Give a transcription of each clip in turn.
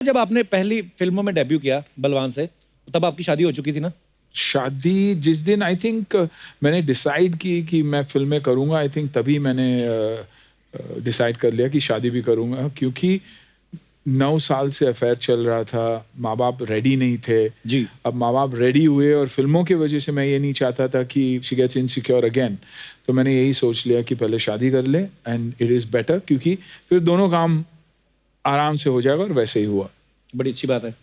जब आपने पहली फिल्मों में डेब्यू किया बलवान से, तब आपकी शादी हो चुकी थी ना? शादी जिस दिन आई थिंक मैंने डिसाइड की कि मैं फिल्में करूँगा, आई थिंक तभी मैंने डिसाइड कर लिया कि शादी भी करूँगा, क्योंकि 9 साल से अफेयर चल रहा था, माँ बाप रेडी नहीं थे। जी। अब माँ बाप रेडी हुए और फिल्मों की वजह से मैं ये नहीं चाहता था कि शी गेट्स इनसिक्योर अगेन, तो मैंने यही सोच लिया कि पहले शादी कर ले एंड इट इज़ बेटर, क्योंकि फिर दोनों काम आराम से हो जाएगा, और वैसे ही हुआ। बड़ी अच्छी बात है।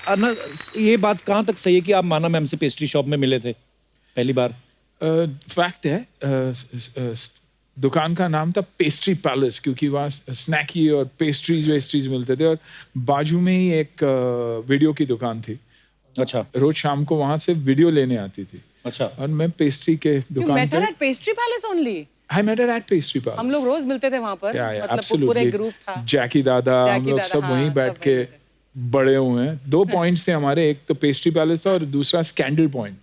अन्ना, ये बात कहाँ तक सही है कि आप माना मैम से पेस्ट्री शॉप में मिले थे पहली बार? फैक्ट है, दुकान का नाम था पेस्ट्री पैलेस, क्योंकि वहाँ स्नैकी और पेस्ट्रीज वेस्ट्रीज मिलते थे, और बाजू में ही एक वीडियो की दुकान थी। अच्छा। रोज शाम को वहाँ से वीडियो लेने आती थी। अच्छा। और मैं पेस्ट्री के दुकान पे pastry palace only. I met her at Pastry Palace. हम लोग रोज मिलते थे वहाँ पर। Yeah, मतलब पूरे ग्रुप था। जैकी दादा, हम लोग सब वहीं बैठ के बड़े हुए हैं। 2 पॉइंट्स थे हमारे, एक तो पेस्ट्री पैलेस था और दूसरा scandal point.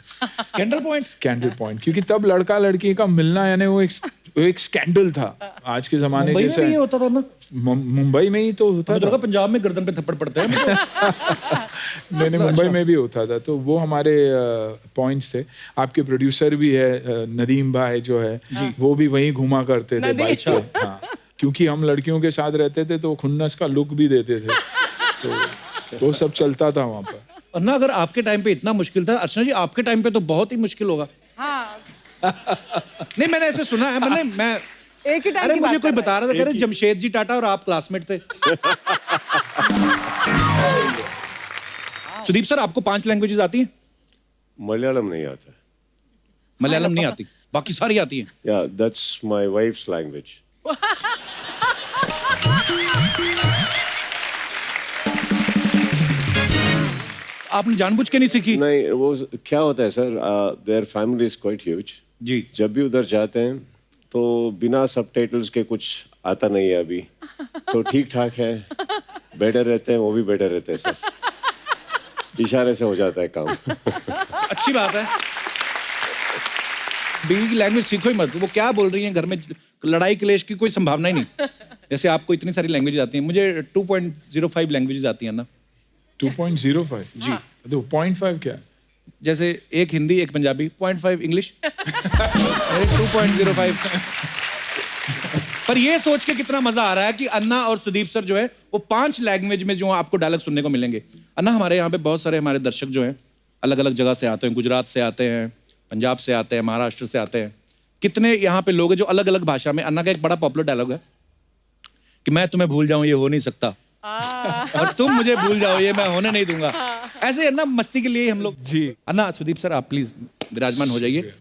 Scandal point? Scandal point, क्योंकि तब लड़का लड़की का मिलना यानी वो एक स्कैंडल था। आज के जमाने के जैसे होता था ना? मुंबई में ही तो होता था। पंजाब में गर्दन पे थप्पड़ पड़ते हैं। नहीं, मुंबई में भी होता था, तो वो हमारे पॉइंट्स थे। आपके प्रोड्यूसर भी है नदीम भाई जो है, वो भी वहीं घुमा करते थे बाइक पे। हाँ, क्योंकि हम लड़कियों के साथ रहते थे तो खुन्नस का लुक भी देते थे, तो वो सब चलता था वहाँ पर। अन्ना, अगर आपके टाइम पे इतना मुश्किल था, अर्चना जी आपके टाइम पे तो बहुत ही मुश्किल होगा। हाँ। नहीं, मैंने ऐसे सुना है, मैं एक ही टाइम अरे की मुझे बात कोई कर बता रहा था, कह रहे जमशेद जी टाटा और आप क्लासमेट थे। सुदीप सर, आपको 5 लैंग्वेजेस आती हैं? मलयालम नहीं आता। मलयालम नहीं आती, बाकी सारी आती हैं। या दैट्स माय वाइफ्स लैंग्वेज। आपने जानबूझ के नहीं सीखी? नहीं, वो क्या होता है sir, their family is quite huge जी। जब भी उधर जाते हैं तो बिना सबटाइटल्स के कुछ आता नहीं है अभी, तो ठीक ठाक है, बेटर रहते हैं, वो भी बेटर रहते हैं सर, इशारे से हो जाता है काम। अच्छी बात है। बीवी की लैंग्वेज सीखो ही मत, वो क्या बोल रही हैं घर में, लड़ाई क्लेश की कोई संभावना ही नहीं। जैसे आपको इतनी सारी लैंग्वेज आती हैं, मुझे 2.05 लैंग्वेजेस आती हैं ना। 2.05? जी। तो 0.5 क्या है? जैसे एक हिंदी, एक पंजाबी, 0.5 इंग्लिश। 2.05। पर ये सोच के कितना मजा आ रहा है कि अन्ना और सुदीप सर जो है वो 5 लैंग्वेज में जो आपको डायलॉग सुनने को मिलेंगे। अन्ना, हमारे यहाँ पे बहुत सारे हमारे दर्शक जो हैं अलग अलग जगह से आते हैं, गुजरात से आते हैं, पंजाब से आते हैं, महाराष्ट्र से आते हैं। कितने यहाँ पे लोग हैं जो अलग अलग भाषा में। अन्ना का एक बड़ा पॉपुलर डायलॉग है कि मैं तुम्हें भूल जाऊं ये हो नहीं सकता, और तुम मुझे भूल जाओ ये मैं होने नहीं दूंगा। ऐसे अन्ना मस्ती के लिए ही हम लोग। जी। अन्ना, सुदीप सर आप प्लीज विराजमान हो जाइए।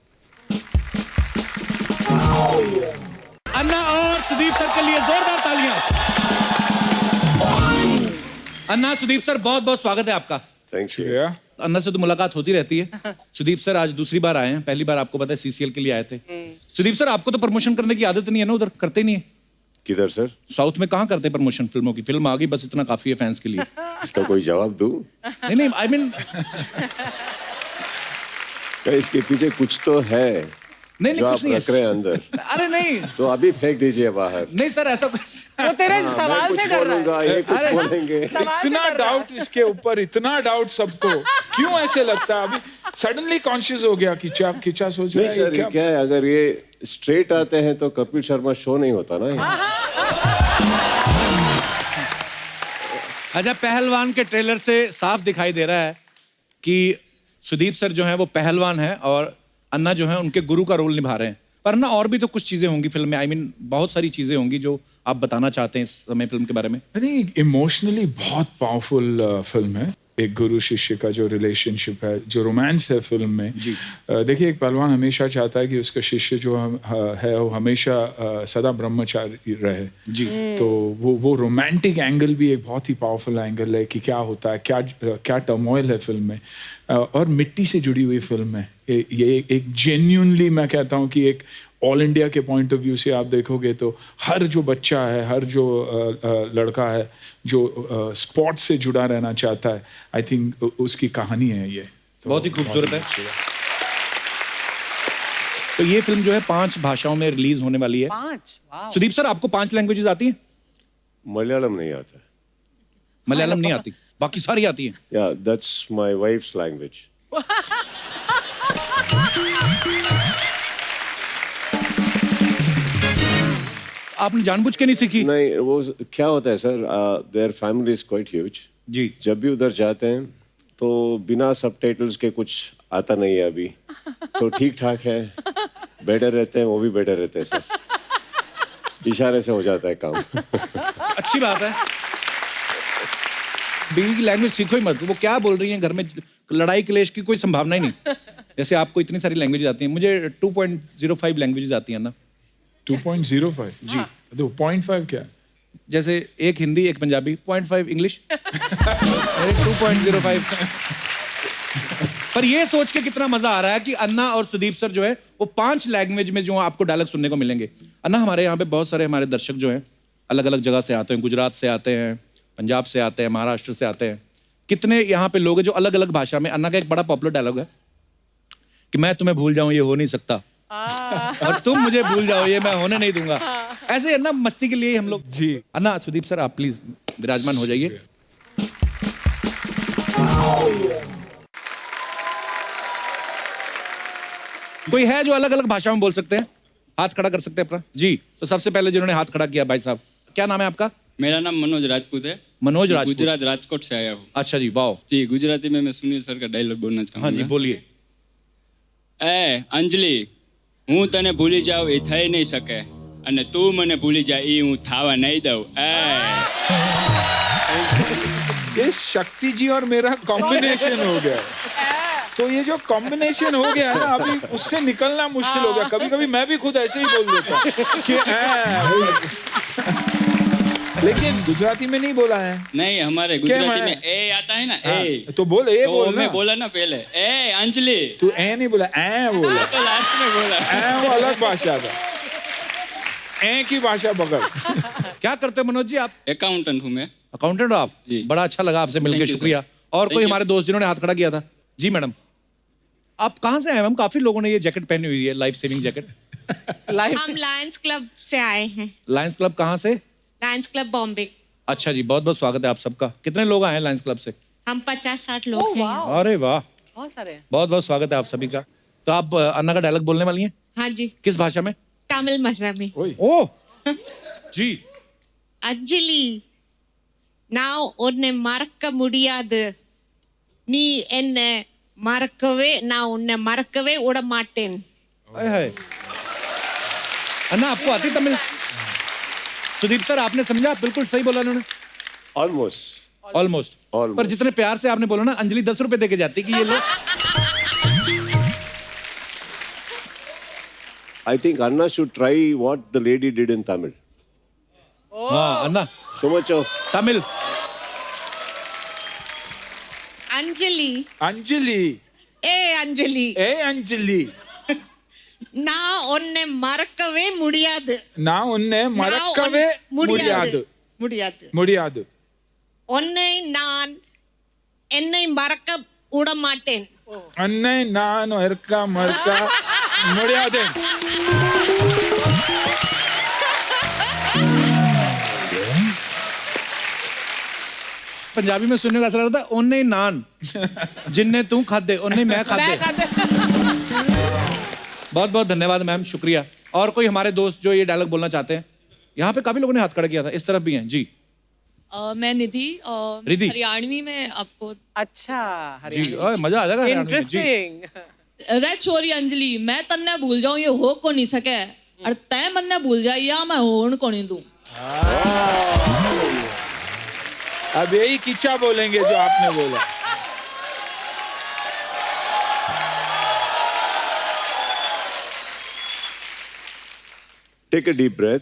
अन्ना और सुदीप सर के लिए जोरदार तालियां। अन्ना, सुदीप सर, बहुत बहुत स्वागत है आपका। Thank you. अन्ना से तो मुलाकात होती रहती है। सुदीप सर आज दूसरी बार आए हैं, पहली बार आपको पता है सीसीएल के लिए आए थे। सुदीप सर, आपको तो प्रमोशन करने की आदत नहीं है ना, उधर करते नहीं है? किधर सर? साउथ में कहाँ करते प्रमोशन फिल्मों की? फिल्म आ गई बस इतना काफी है फैंस के लिए। इसका कोई जवाब दूं? नहीं, आई मीन इसके पीछे कुछ तो है। नहीं, जो कुछ आप नहीं रख रहे हैं अंदर। अरे नहीं, तो अभी फेंक दीजिए बाहर। नहीं सर, ऐसा कुछ। वो तेरे मैं सवाल कुछ से डर रहा बोलूंगा, ये कुछ बोलेंगे। इतना डाउट इसके ऊपर, इतना डाउट सबको क्यों ऐसे लगता है? अभी सडनली कॉन्शियस हो गया कि क्या सोच रहा नहीं है? सर, क्या है, अगर ये स्ट्रेट आते हैं तो कपिल शर्मा शो नहीं होता ना। अच्छा, पहलवान के ट्रेलर से साफ दिखाई दे रहा है कि सुदीप सर जो हैं वो पहलवान हैं और अन्ना जो हैं उनके गुरु का रोल निभा रहे हैं। पर अन्ना, और भी तो कुछ चीजें होंगी फिल्म में, आई मीन बहुत सारी चीजें होंगी जो आप बताना चाहते हैं इस समय फिल्म के बारे में। आई थिंक इमोशनली बहुत पावरफुल फिल्म है। एक गुरु शिष्य का जो रिलेशनशिप है, जो रोमांस है फिल्म में। जी। देखिए, एक पहलवान हमेशा चाहता है कि उसका शिष्य जो है वो हमेशा सदा ब्रह्मचारी रहे। जी। तो वो रोमांटिक एंगल भी एक बहुत ही पावरफुल एंगल है कि क्या होता है, क्या टर्मोइल है फिल्म में। और मिट्टी से जुड़ी हुई फिल्म है ये। एक जेन्युइनली मैं कहता हूँ कि एक ऑल इंडिया के पॉइंट ऑफ व्यू से आप देखोगे तो हर जो बच्चा है, हर जो लड़का है जो स्पोर्ट्स से जुड़ा रहना चाहता है, आई थिंक उसकी कहानी है ये। तो बहुत ही खूबसूरत है। तो ये फिल्म जो है 5 भाषाओं में रिलीज होने वाली है। 5? वाह। सुदीप सर, आपको 5 लैंग्वेजेस आती हैं? मलयालम नहीं आता. मलयालम नहीं आती, बाकी सारी आती है. Yeah, that's my wife's language. आपने जानबूझ के नहीं सीखी? नहीं, वो क्या होता है sir, their family is quite huge. जी. जब भी उधर जाते हैं तो बिना सबटाइटल्स के कुछ आता नहीं है अभी, तो ठीक ठाक है. बेटर रहते हैं, वो भी बेटर रहते हैं सर. इशारे से हो जाता है काम. अच्छी बात है. बीवी की लैंग्वेज सीखो ही मत. वो क्या बोल रही हैं घर में, लड़ाई क्लेश की कोई संभावना ही नहीं. जैसे आपको इतनी सारी लैंग्वेज आती हैं, मुझे 2.05 लैंग्वेजेस आती हैं ना. 2.05 जी. तो 0.5 क्या है? जैसे एक हिंदी, एक पंजाबी, 0.5 इंग्लिश. 2.05. पर ये सोच के कितना मजा आ रहा है कि अन्ना और सुदीप सर जो है वो 5 लैंग्वेज में जो आपको डायलॉग सुनने को मिलेंगे. अन्ना, हमारे यहाँ पे बहुत सारे हमारे दर्शक जो हैं अलग अलग जगह से आते हैं. गुजरात से आते हैं, पंजाब से आते हैं, महाराष्ट्र से आते हैं. कितने यहाँ पे लोग हैं जो अलग अलग भाषा में. अन्ना का एक बड़ा पॉपुलर डायलॉग है कि मैं तुम्हें भूल जाऊं ये हो नहीं सकता, और तुम मुझे भूल जाओ ये मैं होने नहीं दूंगा. ऐसे अन्ना मस्ती के लिए हम लोग. जी. अन्ना, सुदीप सर आप प्लीज विराजमान हो जाइए. कोई है जो अलग अलग भाषा में बोल सकते हैं? हाथ खड़ा कर सकते हैं अपना. जी. तो सबसे पहले जिन्होंने हाथ खड़ा किया, भाई साहब, क्या नाम है आपका? मेरा नाम मनोज राजपूत है. मनोज राजपूत. गुजरात राजकोट से आया हूँ. अच्छा जी, वाह. जी, गुजराती में मैं सुनील सर का डायलॉग बोलना चाहूँगा. हाँ जी, बोलिए. ए અંજલિ, હું તને ભૂલી જાઉં એ થઈ નહીં શકે, અને તું મને ભૂલી જાય એ હું થાવા નહીં દઉં. ये शक्ति जी और मेरा कॉम्बिनेशन हो गया. तो ये जो कॉम्बिनेशन हो गया है ना, अभी उससे निकलना मुश्किल हो गया. कभी कभी मैं भी खुद ऐसे ही बोल देता हूँ कि लेकिन गुजराती में नहीं बोला है. नहीं, हमारे क्या गुजराती मैं- में ए आता है ना, हाँ, ए तो बोल ए तो बोल ना. मैं बोला ना पहले, ए अंजलि. तू ए नहीं बोला, ए बोला. तो लास्ट में बोला. ए वो अलग भाषा था. ए की भाषा पकड़. क्या करते हैं मनोज जी आप? अकाउंटेंट हूँ मैं. अकाउंटेंट हो आप? जी. बड़ा अच्छा लगा आपसे मिलकर, Thank you, शुक्रिया. sir. और Thank कोई you. हमारे दोस्त जिन्होंने हाथ खड़ा किया था? जी मैडम. आप कहाँ से आए मैम? काफी लोगों ने ये जैकेट पहनी हुई है, लाइफ सेविंग जैकेट. लाइफ हम लायंस क्लब से आए हैं. लायंस क्लब कहाँ से? Lions club Bombay. अच्छा जी, बहुत बहुत स्वागत है आप सबका. कितने लोग आए हैं लायंस क्लब से? हम 50-60 लोग हैं. अरे वाह, बहुत सारे हैं. बहुत बहुत स्वागत है आप सभी का. तो आप अन्ना का डायलॉग बोलने वाली हैं? हाँ जी, किस भाषा में? तमिल भाषा में. ओए. ओ जी. अंजलि, நான் உன்னை மறக்க முடியாது. நீ என்னை மறக்கவே, நான் உன்னை மறக்கவே விட மாட்டேன். हाय हाय. अन्ना, आपको आती तमिल? सुदीप सर, आपने समझा? बिल्कुल सही बोला उन्होंने. ऑलमोस्ट. ऑलमोस्ट. पर जितने प्यार से आपने बोला ना, अंजलि 10 रुपए देके जाती कि ये लो. I think Anna should try what the lady did in Tamil. हाँ अन्ना, So much of Tamil. Anjali, Anjali. ए अंजलि, ए अंजलि. நான் உன்னை மறக்கவே முடியாது. ना उन्ने मरकवे मुड़ियाद. முடியாது. मुड़ियाद. உன்னை நான் என்னை மறக்க விட மாட்டேன். अन्ने नान मरका मरका मुड़ियाद. पंजाबी में सुनने का असर आता है ओने नान जिन्ने तू खादे ओने मैं खादे. बहुत बहुत धन्यवाद मैम, शुक्रिया. और कोई हमारे दोस्त जो ये डायलॉग बोलना चाहते हैं? यहाँ पे काफी लोगों ने हाथ खड़ा किया था, इस तरफ भी हैं. जी. मैं निधि. रिधि. हरियाणवी में आपको. अच्छा, जी, ओए, मजा आ जाएगा. हरियाणवी में. जी. इंटरेस्टिंग. रे छोरी अंजलि, मैं तन्ने भूल जाऊं ये हो को नहीं सके, और तय मन्ने भूल जाए या मैं होन को नहीं दूं. अब यही किच्चा बोलेंगे जो आपने बोला. take a deep breath.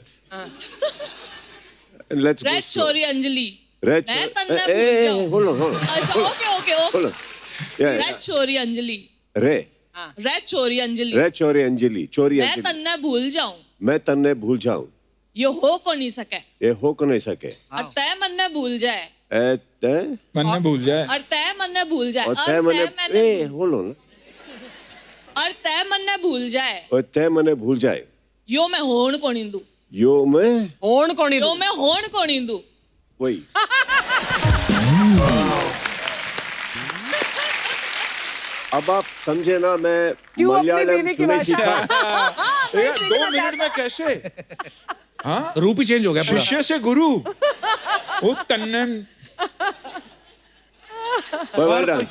And let's go रे slow. छोरी अंजलि, Red मैं cho- तन्ने eh, भूल eh, जाऊं. hold on, hold on. अच्छा, okay okay Hold okay. on. Yeah, रे yeah. छोरी अंजलि, रे. रे छोरी अंजलि, रे चोरी अंजलि. चोरी मैं अंजलि. तन्ने भूल जाऊं मैं तन्ने भूल जाऊं. ये हो को नहीं सके, ये हो को नहीं सके. और तय मन्ने भूल जाए, ए ते मन भूल जाए. और तय मन्ने भूल जाए, और ते मने ए hold on. और तय मन्ने भूल जाए, और ते मने भूल जाए. यो मैं होन को नहीं दूं. यो मैं होण कोणी यो मैं होन को नहीं दूं. वही अब आप समझे ना, मैं क्यों अपनी मलयालम बीवी की क्यों नहीं भाषा? सीखा? यार 2 मिनट में कैसे? हाँ, रूप ही चेंज हो गया पूरा। शिष्य से गुरु। वो तन्नन। But well done.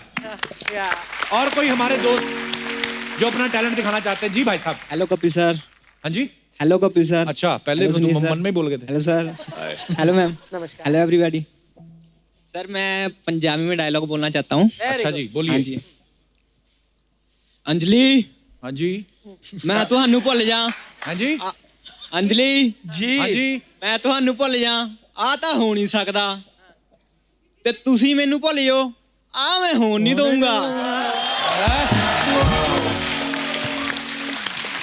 और कोई हमारे दोस्त जो अपना टैलेंट दिखाना चाहते हैं? जी भाई साहब। Hello Kapil sir. हाँ जी। Hello Kapil sir. अच्छा, पहले हेलो तो सुनील तुम सर। मन में ही बोल गए थे। Hello sir. Hello ma'am. नमस्कार। Hello everybody. सर मैं पंजाबी में डायलॉग बोलना चाहता हूँ। अच्छा जी, हाँ बोलिए। जी। अंजलि हाँ जी। मैं ਤੁਹਾਨੂੰ ਭੁੱਲ ਜਾ। हाँ जी। अंजलि जी। हाँ जी। ਮੈਂ ਤੁਹਾਨੂੰ ਭੁੱਲ ਜਾ ਆ ਤਾਂ ਹੋ ਨਹੀਂ ਸਕਦਾ ਤੇ ਤੁਸੀਂ ਮੈਨੂੰ ਭੁੱਲ ਜਾਓ ਆ ਮੈਂ ਹੋਣ ਨਹੀਂ ਦਊਂਗਾ।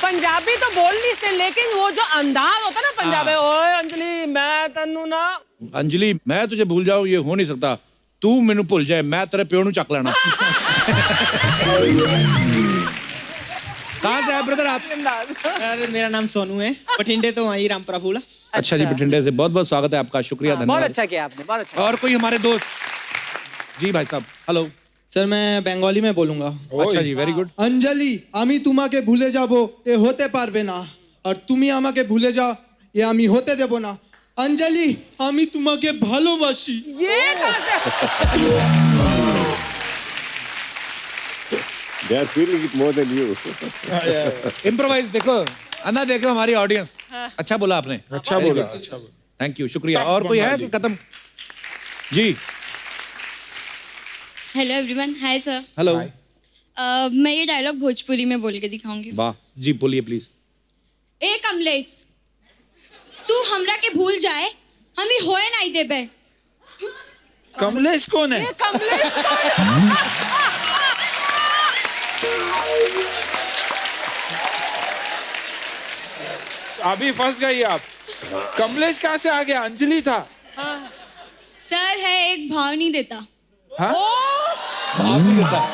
पंजाबी तो बोल नहीं सकते, लेकिन वो जो अंदाज होता है ना पंजाबी, ओए अंजलि मैं तन्नू ना। अंजलि मैं तुझे भूल जाऊं ये हो नहीं सकता, तू मैनू भूल जाए मैं तेरे प्यो नू चक लेना। कहाँ से है ब्रदर आप? सर मेरा नाम सोनू है, बठिंडे तो वहीं रामपुरा फूल। अच्छा जी, बठिंडे से बहुत बहुत स्वागत है आपका, शुक्रिया, बहुत धन्यवाद। अच्छा किया आपने, बहुत अच्छा। और कोई हमारे दोस्त? जी भाई साहब, हेलो। सर मैं बेंगली में बोलूंगा। अच्छा जी, वेरी गुड। अंजलि आमी तुम्हाके भूले जाबो ए होते पारबे ना, और तुमी आमाके भूले जाओ ये आमी होते देबो ना। अंजलि आमी तुम्हाके भालोबासी। ये कहाँ से? They are feeling it more than you. Improvise देखो, अन्ना देखो हमारी ऑडियंस। अच्छा बोला आपने। अच्छा बोला, अच्छा बोला। थैंक यू, शुक्रिया। Tough और कोई है बंगाली। कि खत्म? जी hello everyone, hi sir. Hello. मैं ये डायलॉग भोजपुरी में बोल के दिखाऊंगी। वाह जी, बोलिए प्लीज। ए कमलेश, तू हमरा के भूल जाए, हम ही होए नहीं देबे। कमलेश कौन है? ये कमलेश का- अभी फंस गई आप। कमलेश कहाँ से आ गया? अंजलि था। सर है एक भाव नहीं देता। हाँ?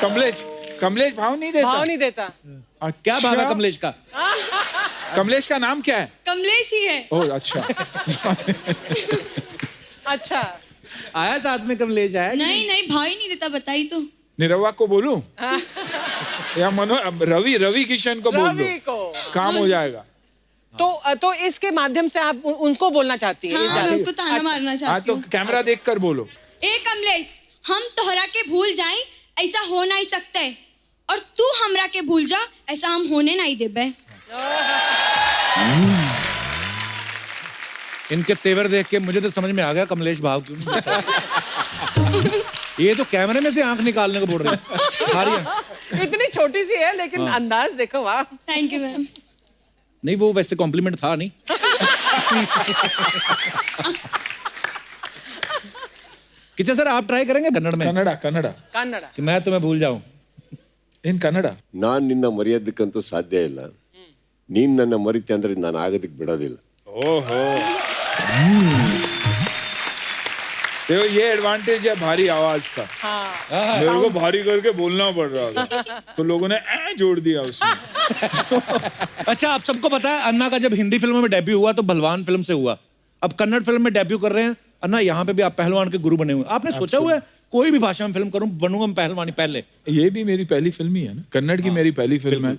कमलेश, कमलेश भाव नहीं देता। भाव नहीं देता। क्या भाव है अच्छा। कमलेश का? कमलेश का नाम क्या है? कमलेश ही है। ओह अच्छा। अच्छा, आया साथ में कमलेश आया? नहीं नहीं, भाव ही नहीं देता, बताई तो। निरवा को बोलूं? या रवि किशन को बोल रवि दो, को। काम हो जाएगा। तो इसके माध्यम से आप उनको बोलना चाहती है? हाँ, मैं उसको ताना मारना हाँ चाहती तो हूँ। कैमरा देख कर बोलो। ए कमलेश, हम तोहरा के भूल जाए, ऐसा हो नहीं सकते, और तू हमरा के भूल जा, ऐसा हम होने नहीं देबे। इनके तेवर देख के मुझे तो समझ में आ गया कमलेश भाव क्यों नहीं देता। ये तो कैमरे में से आंख निकालने को बोल रहे हैं। आ रही है। इतनी छोटी सी है, लेकिन अंदाज देखो, वाह। Thank you ma'am. नहीं, वो वैसे कॉम्प्लीमेंट था नहीं। कितना सर आप ट्राई करेंगे कन्नड़ में? कन्नड़ा, कन्नड़ा। कन्नड़। कि मैं तुम्हें भूल जाऊं। इन कन्नड़ा। ನಾನ್ ನಿನ್ನ ಮರೆಯೋದಕ್ಕಂತೂ ಸಾಧ್ಯ ಇಲ್ಲ. ನೀನ್ ನನ್ನ ಮರಿತೆ ಅಂದ್ರೆ ನಾನು ಆಗೋದಕ್ಕೆ ಬಿಡೋದಿಲ್ಲ. ओहो। देखो ये एडवांटेज है भारी आवाज का। मेरे को भारी करके बोलना पड़ रहा था, तो लोगों ने जोड़ दिया उसमें। अच्छा, आप सबको पता है अन्ना का जब हिंदी फिल्मों में डेब्यू हुआ तो भलवान फिल्म से हुआ। अब कन्नड़ फिल्म में डेब्यू कर रहे हैं अन्ना, यहाँ पे भी आप पहलवान के गुरु बने हुए। आपने सोचा हुआ है कोई भी भाषा में फिल्म करूं, बनूंगा मैं पहलवानी पहले? ये भी मेरी पहली फिल्म ही है ना, कन्नड़ की मेरी पहली फिल्म है।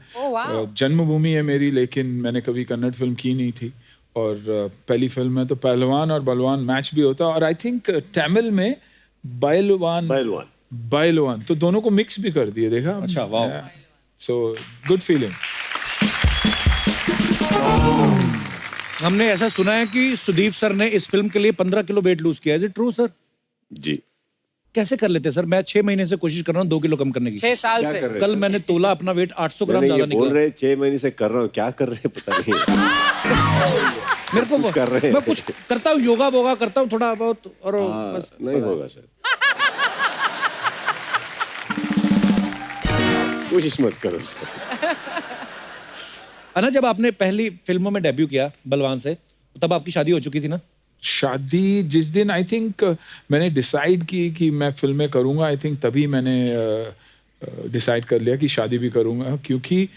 जन्मभूमि है मेरी, लेकिन मैंने कभी कन्नड़ फिल्म की नहीं थी, और पहली फिल्म है तो पहलवान और बलवान मैच भी होता है। और आई थिंक तमिल में बैलवान, तो दोनों को मिक्स भी कर दिए, देखा? अच्छा, वाह। So good feeling. हमने ऐसा सुना है कि सुदीप सर ने इस फिल्म के लिए 15 किलो वेट लूज किया। Is it true sir? जी। कैसे कर लेते सर? मैं 6 महीने से कोशिश कर रहा हूँ 2 किलो कम करने की। 6 साल से। कल मैंने तोला अपना वेट 800 ग्राम नहीं, ये ज्यादा बोल निकला। रहे 6 महीने से कर रहा हूँ, क्या कर रहे हैं पता नहीं। मेरे को कुछ कर रहे हैं। मैं कुछ करता हूँ, योगा वोगा करता हूँ थोड़ा बहुत, और बस। नहीं होगा सर, कोशिश मत करो सर। अन्ना, जब आपने पहली फिल्मों में डेब्यू किया बलवान से, तब आपकी शादी हो चुकी थी ना? शादी जिस दिन आई थिंक मैंने डिसाइड की कि मैं फिल्में करूंगा, आई थिंक तभी मैंने डिसाइड कर लिया कि शादी भी करूंगा, क्योंकि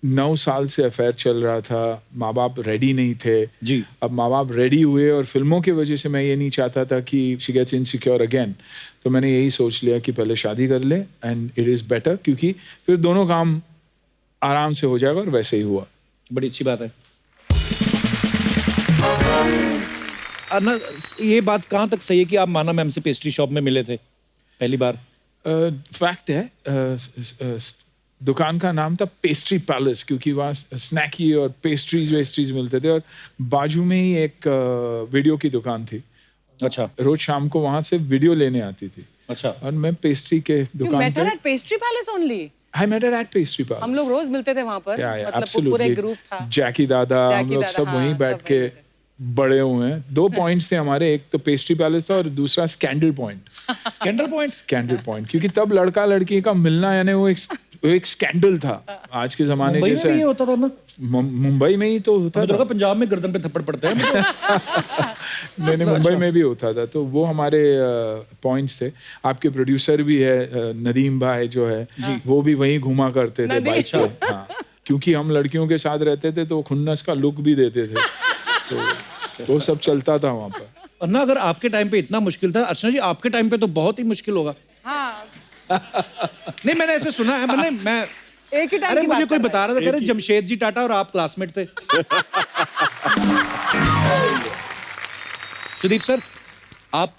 9 साल से अफेयर चल रहा था, माँ बाप रेडी नहीं थे जी। अब माँ बाप रेडी हुए और फिल्मों की वजह से मैं ये नहीं चाहता था कि शी गेट्स इनसिक्योर अगेन, तो मैंने यही सोच लिया कि पहले शादी कर ले एंड इट इज़ बेटर, क्योंकि फिर दोनों काम आराम से हो जाएगा और वैसे ही हुआ। बड़ी अच्छी बात है। अन्ना, ये बात कहाँ तक सही है कि आप माना मैम से पेस्ट्री शॉप में मिले थे पहली बार? फैक्ट है, दुकान का नाम था पेस्ट्री पैलेस, क्योंकि वहाँ स्नैकी और पेस्ट्रीज मिलते थे, और बाजू में ही एक वीडियो की दुकान थी। अच्छा। रोज शाम को वहाँ से वीडियो लेने आती थी। अच्छा। और मैं पेस्ट्री के दुकान पे pastry palace only. I met her at pastry palace. हम लोग रोज मिलते थे वहाँ पर। Yeah, मतलब पूरे ग्रुप था। जैकी दादा, हम लोग सब वहीं बैठ के बड़े हुए हैं। 2 पॉइंट्स थे हमारे, एक तो पेस्ट्री पैलेस था और दूसरा स्कैंडल पॉइंट। स्कैंडल पॉइंट, क्योंकि तब लड़का लड़की का मिलना यानी वो एक स्कैंडल था आज के जमाने मुंबई जैसे। में ही होता था ना? मुंबई में ही तो होता था। पंजाब में गर्दन पे थप्पड़ पड़ते हैं। नहीं, मुंबई में भी होता था, तो वो हमारे पॉइंट्स थे। आपके प्रोड्यूसर भी है नदीम भाई जो है, वो भी वहीं घुमा करते थे बाइक पे। हाँ, क्योंकि हम लड़कियों के साथ रहते थे तो खुन्नस का लुक भी देते थे, तो वो सब चलता था वहाँ पर। अन्ना, अगर आपके टाइम पे इतना मुश्किल था, अर्चना जी आपके टाइम पे तो बहुत ही मुश्किल होगा। हाँ। नहीं, मैंने ऐसे सुना है, मैं एक ही टाइम अरे की मुझे बात कोई कर बता रहा था, कह रहे जमशेद जी टाटा और आप क्लासमेट थे। सुदीप सर, आप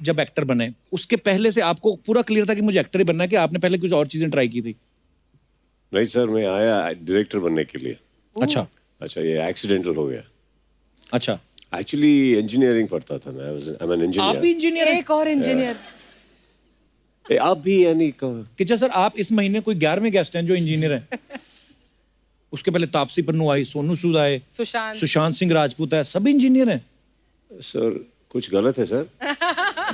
जब एक्टर बने उसके पहले से आपको पूरा क्लियर था कि मुझे एक्टर ही बनना है, कि आपने पहले कुछ और चीजें ट्राई की थी? नहीं सर, मैं आया डायरेक्टर बनने के लिए। अच्छा। अच्छा, ये एक्सीडेंटल हो गया। अच्छा। एक्चुअली इंजीनियरिंग पढ़ता था मैं, आई एम एन आप भी इंजीनियर। इंजीनियर? एक और इंजीनियर। आप भी यानी किचा सर, आप इस महीने कोई 11वें गेस्ट हैं जो इंजीनियर हैं। उसके पहले तापसी पन्नू आई, सोनू सूद आए, सुशांत सिंह राजपूत है, सभी इंजीनियर हैं। सर कुछ गलत है सर?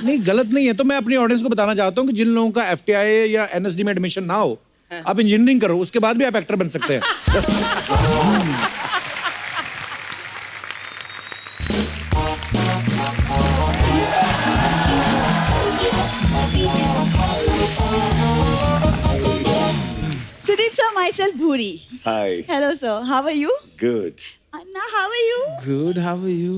नहीं, गलत नहीं है, तो मैं अपनी ऑडियंस को बताना चाहता हूँ कि जिन लोगों का FTI या NSD में एडमिशन ना हो, आप इंजीनियरिंग करो, उसके बाद भी आप एक्टर बन सकते हैं। Sudeep sir, myself Bhuri. Hi. Hello sir, how are you? Good. Anna, how are you? Good, how are you?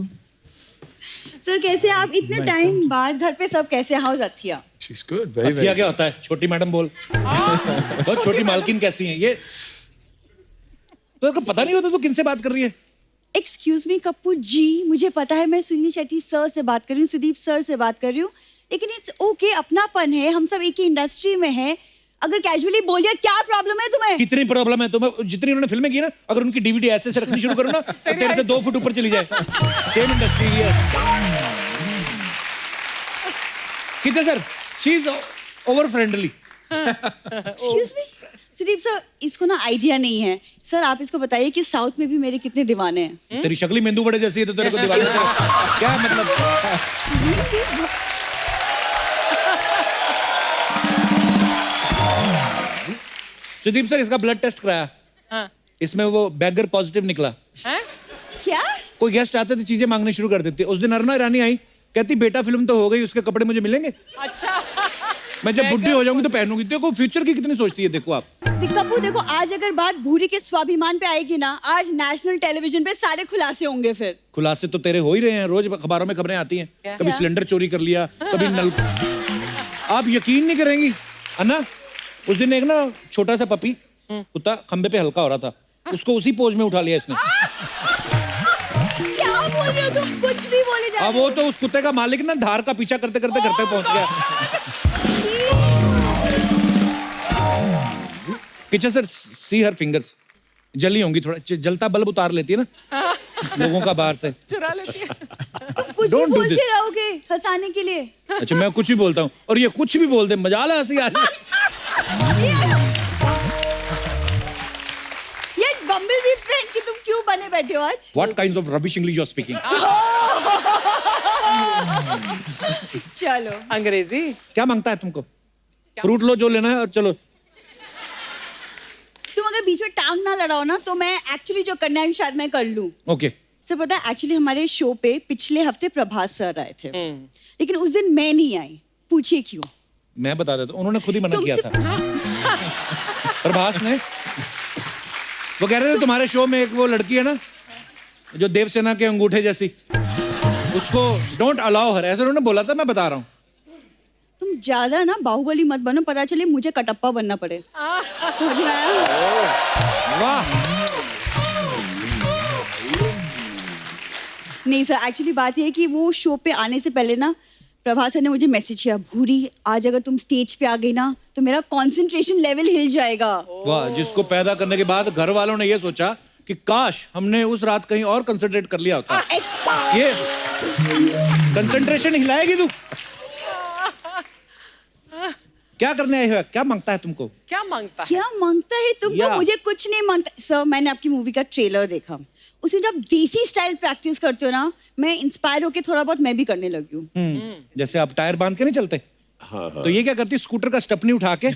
Sir कैसे आप इतने टाइम बाद घर पे सब कैसे? हाउस अथिया? She's good, very अथिया very क्या होता है? छोटी मैडम बोल। बहुत छोटी मालकिन कैसी हैं ये? तो आपको पता नहीं होता तो किनसे बात कर रही है? एक्सक्यूज मी कप्पू जी, मुझे पता है मैं सुनील शेट्टी सर से बात कर रही हूँ, सुदीप सर से बात कर रही हूँ, लेकिन इट्स ओके, अपनापन है, हम सब एक ही इंडस्ट्री में हैं। अगर कैजुअली बोल दिया, क्या प्रॉब्लम है तुम्हें? कितनी प्रॉब्लम है तुम्हें? जितनी उन्होंने फिल्में की ना, अगर उनकी DVD ऐसे से रखनी शुरू करो ना, तो तेरे से 2 फुट ऊपर चली जाए। सेम इंडस्ट्री है। कितना sir? She is over friendly. Excuse me Sudeep sir, इसको ना आइडिया नहीं है सर, आप इसको बताइए कि साउथ में भी मेरे कितने दीवाने हैं। तेरी शक्ल ही मेंदू बड़े जैसी है, तो तेरे को दीवाने से क्या मतलब? सुदीप सर, इसका ब्लड टेस्ट कराया। हाँ। इसमें वो बैगर पॉजिटिव निकला। क्या? कोई गेस्ट आते थे, चीजें मांगने शुरू कर देते। उस दिन अरुणा ईरानी आई, कहती बेटा फिल्म तो हो गई, उसके कपड़े मुझे मिलेंगे? अच्छा। मैं जब बुढ़ी हो जाऊंगी तो पहनूंगी। देखो फ्यूचर की कितनी सोचती है, देखो आप। कपूर देखो, आज अगर बात भूरी के स्वाभिमान पे आएगी ना, आज नेशनल टेलीविजन पे सारे खुलासे होंगे। फिर खुलासे तो तेरे हो ही रहे हैं, रोज अखबारों में खबरें आती हैं। कभी सिलेंडर चोरी कर लिया, कभी नल। आप यकीन नहीं करेंगी अन्ना, उस दिन एक ना छोटा सा पपी कुत्ता खंबे पे हल्का हो रहा था, उसको उसी पोज में उठा लिया इसने। क्या बोल रहे हो तुम? कुछ भी बोले जा रहे हो। वो तो उस कुत्ते का मालिक ना धार का पीछा करते करते घर तक पहुंच गया। किचा सर, सी हर फिंगर्स जली होंगी, थोड़ा जलता बल्ब उतार लेती है ना लोगों का बाहर से। चुरा लेती है। तुम कुछ भी Don't do बोलते this. रहोगे हंसाने के लिए। अच्छा, मैं कुछ भी बोलता हूँ और ये कुछ भी बोल दे, मजा ला हंसी आ रही है। ये बम्बल बी फ्रेंड की तुम क्यों बने बैठे हो आज? What kinds of rubbish English you are speaking? चलो, अंग्रेजी क्या मांगता है तुमको? फ्रूट लो जो लेना है और चलो। तुम अगर बीच में टांग ना लड़ाओ ना, तो मैं एक्चुअली जो करना है शायद मैं कर लूं। ओके। सर पता है, एक्चुअली हमारे शो पे पिछले हफ्ते प्रभास सर आए थे, लेकिन उस दिन मैं नहीं आई। पूछिए क्यों? मैं बता देता हूँ, उन्होंने खुद ही मना किया था। प्रभास वो कह रहे थे तुम्हारे शो में एक वो लड़की है ना जो देवसेना के अंगूठे जैसी, उसको डोंट अलाउ हर, ऐसे उन्होंने बोला था, मैं बता रहा हूँ। तुम ज्यादा ना बाहुबली मत बनो, पता चले मुझे कटप्पा बनना पड़े। समझ में आया? वाह। नहीं सर, एक्चुअली बात ये है कि वो शो पे आने से पहले ना प्रभास सर ने मुझे मैसेज किया, भूरी आज अगर तुम स्टेज पे आ गई ना तो मेरा कंसंट्रेशन लेवल हिल जाएगा। वाह, जिसको पैदा करने के बाद घर वालों ने ये सोचा कि काश हमने उस रात कहीं और कंसंट्रेट कर लिया होता। ये कंसंट्रेशन हिलाएगी तू। क्या करने आए हो? क्या मांगता है तुमको? क्या मांगता है? क्या मांगता है तुमको? या। मुझे कुछ नहीं मांगता सर। मैंने आपकी मूवी का ट्रेलर देखा, उसमें जब देसी स्टाइल प्रैक्टिस करते हो ना, मैं इंस्पायर होके थोड़ा बहुत मैं भी करने लगी हूँ। जैसे आप टायर बांध के नहीं चलते, हाँ हाँ तो ये क्या करती है, स्कूटर का स्टेपनी उठा के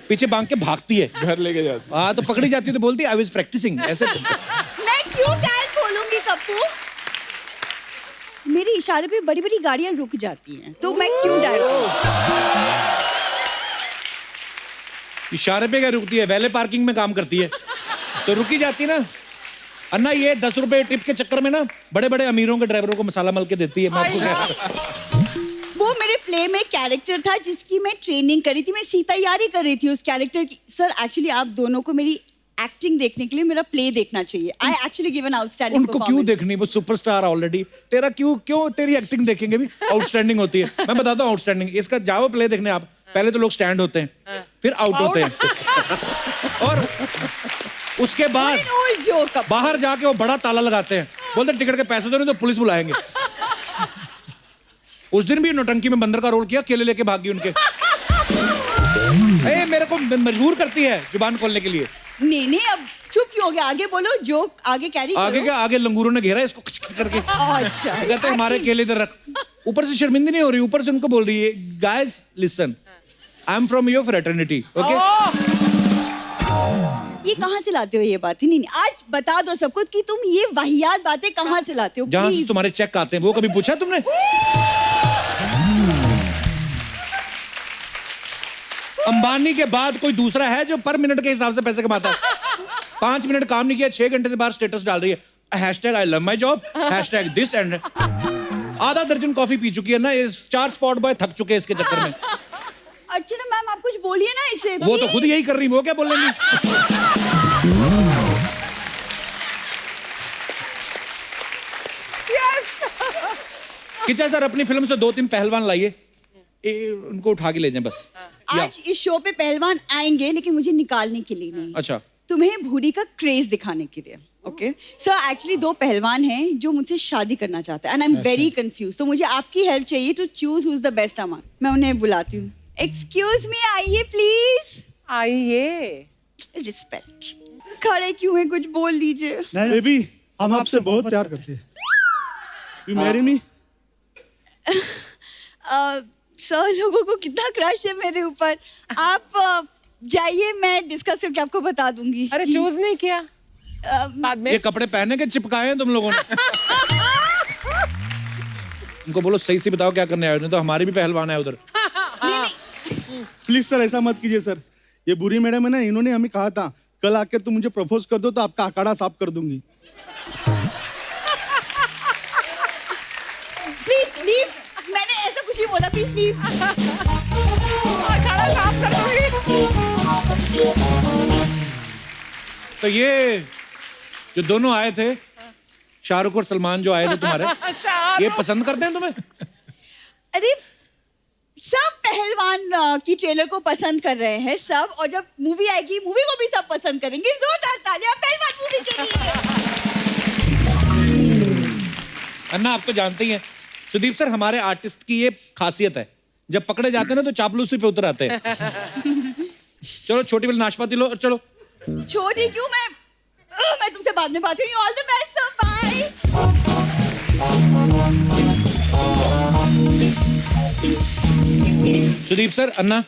पीछे बांध के भागती है, घर लेके जाते। हाँ तो पकड़ी जाती है तो बोलती है आई वाज प्रैक्टिसिंग। ऐसे मैं क्यों टायर खोलूंगी कप्पू? मेरे इशारे पे बड़ी बड़ी गाड़ियां रुक जाती हैं, तो मैं क्यों टायर खोलूं? इशारे पे क्या रुकती है, वैले पार्किंग में काम करती है तो रुकी जाती है ना। अन्ना ये 10 रुपए टिप के चक्कर में ना बड़े बड़े अमीरों के ड्राइवरों को मसाला मल के देती है। मैं आपको कह रहा हूं। वो मेरे प्ले में कैरेक्टर था जिसकी मैं ट्रेनिंग करी थी, मैं तैयारी कर रही थी उस कैरेक्टर की। सर एक्चुअली आप दोनों को मेरी एक्टिंग देखने के लिए मेरा प्ले देखना चाहिए। I actually give an outstanding उनको क्यों देखनी, वो सुपरस्टार ऑलरेडी। तेरा क्यों तेरी एक्टिंग देखेंगे भी? आउटस्टैंडिंग होती है, मैं बताता हूँ आउटस्टैंडिंग। इसका जाओ प्ले देखने आप। पहले तो लोग स्टैंड होते हैं, फिर आउट होते हैं और उसके बाद बाहर जाके वो बड़ा ताला लगाते हैं, बोलते टिकट के पैसे दो नहीं तो पुलिस बुलाएंगे। उस दिन भी नौटंकी में बंदर का रोल किया, केले लेके भागी उनके। मेरे को मजबूर करती है जुबान खोलने के लिए। नहीं अब चुप क्यों हो गया? आगे बोलो, जो आगे कैरी करो। आगे क्या, आगे लंगूरों ने घेरा इसको खच करके। अच्छा कहते हमारे केले इधर रख। ऊपर से शर्मिंदी नहीं हो रही, ऊपर से उनको बोल रही है guys listen, I am from your fraternity, okay. ये कहाँ से लाते हो ये बात? नहीं आज बता दो सबको कि तुम ये वाहियात बातें कहाँ से लाते हो। जहाँ से तुम्हारे चेक आते हैं वो कभी पूछा तुमने? अंबानी के बाद कोई दूसरा है जो पर मिनट के हिसाब से पैसे कमाता है? 5 मिनट काम नहीं किया, 6 घंटे से बाहर स्टेटस डाल रही है, hashtag I love my job, hashtag this and. आधा दर्जन कॉफी पी चुकी है ना, 4 स्पॉट बॉय थक चुके हैं इसके चक्कर में। अच्छा ना मैम, आप कुछ बोलिए ना इसे। वो तो खुद यही कर रही, वो क्या बोलेंगी? किचा सर अपनी फिल्म से 2-3 पहलवान लाइए, उनको उठा के ले जाएं बस। आज इस शो पे पहलवान आएंगे लेकिन मुझे निकालने के लिए नहीं। अच्छा, तुम्हें भूरी का क्रेज दिखाने के लिए। ओके सर, एक्चुअली 2 पहलवान हैं जो मुझसे शादी करना चाहते हैं and I am very confuse. तो मुझे आपकी हेल्प चाहिए to choose who is the best among. मैं उन्हें बुलाती हूँ। एक्सक्यूज मी, आइए प्लीज। आइए। रिस्पेक्ट। खड़े क्यों हैं, कुछ बोल दीजिए। बेबी हम आपसे बहुत प्यार करते हैं। You marry me? सर लोगों को कितना क्रश है मेरे ऊपर। आप जाइए, मैं डिस्कस करके आपको बता दूंगी। अरे चूज नहीं किया बाद में? ये कपड़े पहने के चिपकाए हैं तुम लोगों ने। उनको बोलो सही से बताओ क्या करने आए हो, नहीं तो हमारी भी पहलवान है उधर। प्लीज सर ऐसा मत कीजिए सर। ये बुरी मैडम है ना, इन्होंने हमें कहा था कल आकर तुम मुझे प्रपोज कर दो तो आपका अखाड़ा साफ कर दूंगी। Please leave. मैंने ऐसा कुछ नहीं बोला, प्लीज लीव। अखाड़ा साफ कर दूंगी। तो ये जो दोनों आए थे, शाहरुख और सलमान जो आए थे तुम्हारे, ये पसंद करते हैं तुम्हें? अरे सब पहलवान की ट्रेलर को पसंद कर रहे हैं सब, और जब मूवी आएगी मूवी को भी सब पसंद करेंगे। जोरदार तालियां पहलवान मूवी के लिए। अन्ना आप तो जानते ही हैं सुदीप सर, हमारे आर्टिस्ट की ये खासियत है, जब पकड़े जाते हैं ना तो चापलूसी पे उतर आते हैं। चलो छोटी वाली नाशपाती लो, चलो। छोटी क्यों? मैं तुमसे बाद में बात करूंगी। All the best sir, bye. Sudeep sir, Anna